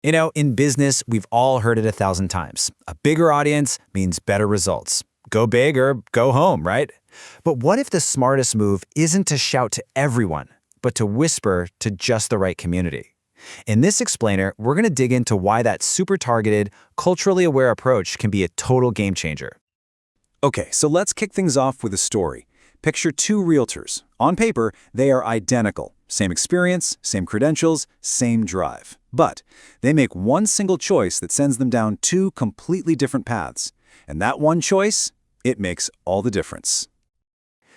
In business, we've all heard it 1,000 times. A bigger audience means better results. Go big or go home, right? But what if the smartest move isn't to shout to everyone, but to whisper to just the right community? In this explainer, we're going to dig into why that super targeted, culturally aware approach can be a total game changer. Okay, so let's kick things off with a story. Picture two realtors. On paper, they are identical. Same experience, same credentials, same drive. But they make one single choice that sends them down two completely different paths. And that one choice, it makes all the difference.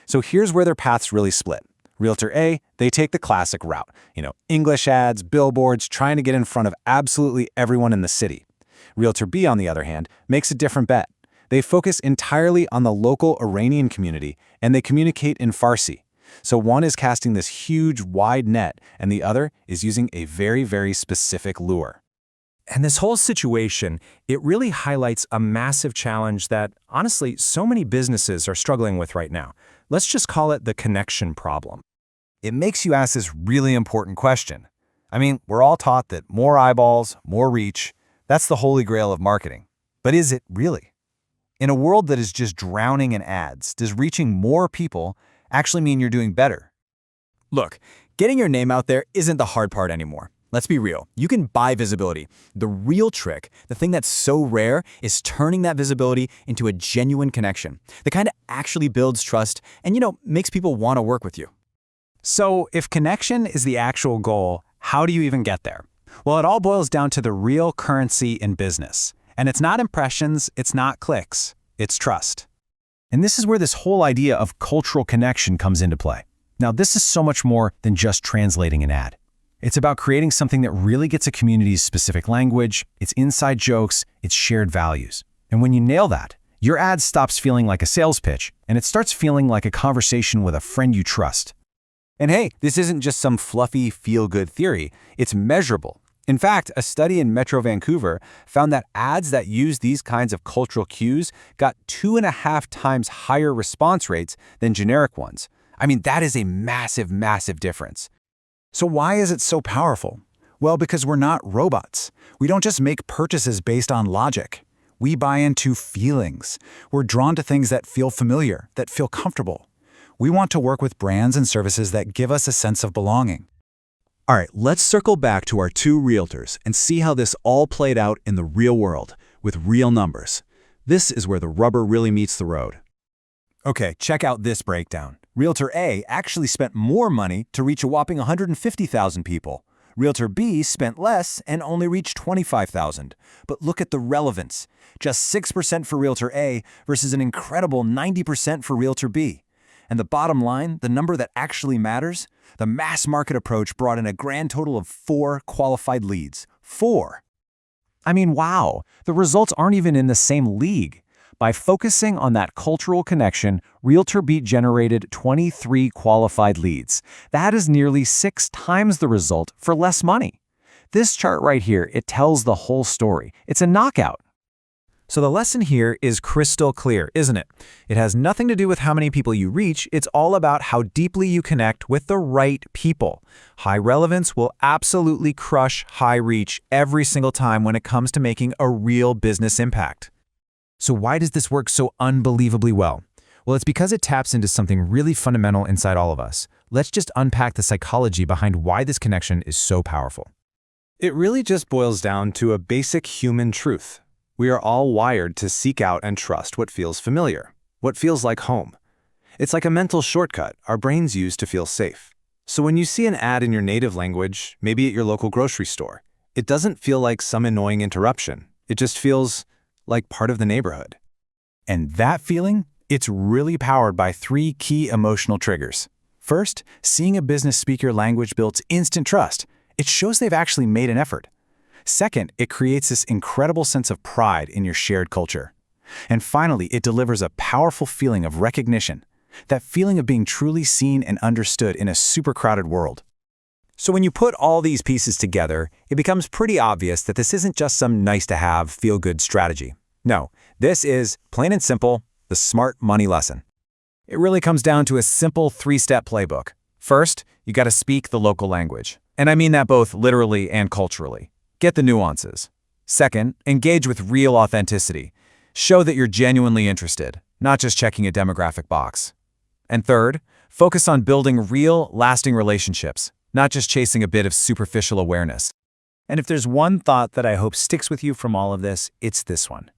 So here's where their paths really split. Realtor A, they take the classic route. English ads, billboards, trying to get in front of absolutely everyone in the city. Realtor B, on the other hand, makes a different bet. They focus entirely on the local Iranian community, and they communicate in Farsi. So one is casting this huge, wide net, and the other is using a very, very specific lure. And this whole situation, it really highlights a massive challenge that, honestly, so many businesses are struggling with right now. Let's just call it the connection problem. It makes you ask this really important question. We're all taught that more eyeballs, more reach, that's the holy grail of marketing. But is it really? In a world that is just drowning in ads, does reaching more people actually mean you're doing better? Look, getting your name out there isn't the hard part anymore. Let's be real. You can buy visibility. The real trick, the thing that's so rare, is turning that visibility into a genuine connection. The kind that actually builds trust and, makes people want to work with you. So if connection is the actual goal, how do you even get there? Well, it all boils down to the real currency in business. And it's not impressions, it's not clicks, it's trust. And this is where this whole idea of cultural connection comes into play. Now, this is so much more than just translating an ad. It's about creating something that really gets a community's specific language, its inside jokes, its shared values. And when you nail that, your ad stops feeling like a sales pitch, and it starts feeling like a conversation with a friend you trust. And hey, this isn't just some fluffy, feel-good theory. It's measurable. In fact, a study in Metro Vancouver found that ads that use these kinds of cultural cues got 2.5 times higher response rates than generic ones. That is a massive, massive difference. So why is it so powerful? Well, because we're not robots. We don't just make purchases based on logic. We buy into feelings. We're drawn to things that feel familiar, that feel comfortable. We want to work with brands and services that give us a sense of belonging. All right, let's circle back to our two realtors and see how this all played out in the real world, with real numbers. This is where the rubber really meets the road. Okay, check out this breakdown. Realtor A actually spent more money to reach a whopping 150,000 people. Realtor B spent less and only reached 25,000. But look at the relevance. Just 6% for Realtor A versus an incredible 90% for Realtor B. And the bottom line, the number that actually matters, the mass market approach brought in a grand total of 4 qualified leads. 4! Wow, the results aren't even in the same league. By focusing on that cultural connection, Realtor B generated 23 qualified leads. That is nearly 6 times the result for less money. This chart right here, it tells the whole story. It's a knockout. So the lesson here is crystal clear, isn't it? It has nothing to do with how many people you reach. It's all about how deeply you connect with the right people. High relevance will absolutely crush high reach every single time when it comes to making a real business impact. So why does this work so unbelievably well? Well, it's because it taps into something really fundamental inside all of us. Let's just unpack the psychology behind why this connection is so powerful. It really just boils down to a basic human truth. We are all wired to seek out and trust what feels familiar, what feels like home. It's like a mental shortcut our brains use to feel safe. So when you see an ad in your native language, maybe at your local grocery store, it doesn't feel like some annoying interruption. It just feels like part of the neighborhood. And that feeling, it's really powered by 3 key emotional triggers. First, seeing a business speak your language builds instant trust. It shows they've actually made an effort. Second, it creates this incredible sense of pride in your shared culture. And finally, it delivers a powerful feeling of recognition, that feeling of being truly seen and understood in a super crowded world. So when you put all these pieces together, it becomes pretty obvious that this isn't just some nice-to-have, feel-good strategy. No, this is, plain and simple, the smart money lesson. It really comes down to a simple 3-step playbook. First, you got to speak the local language. And I mean that both literally and culturally. Get the nuances. Second, engage with real authenticity. Show that you're genuinely interested, not just checking a demographic box. And third, focus on building real, lasting relationships, not just chasing a bit of superficial awareness. And if there's one thought that I hope sticks with you from all of this, it's this one.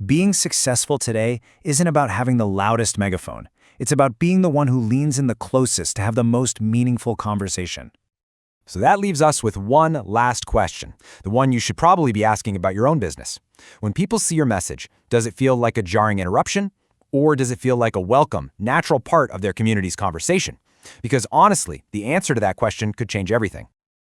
Being successful today isn't about having the loudest megaphone. It's about being the one who leans in the closest to have the most meaningful conversation. So that leaves us with one last question, the one you should probably be asking about your own business. When people see your message, does it feel like a jarring interruption? Or does it feel like a welcome, natural part of their community's conversation? Because honestly, the answer to that question could change everything.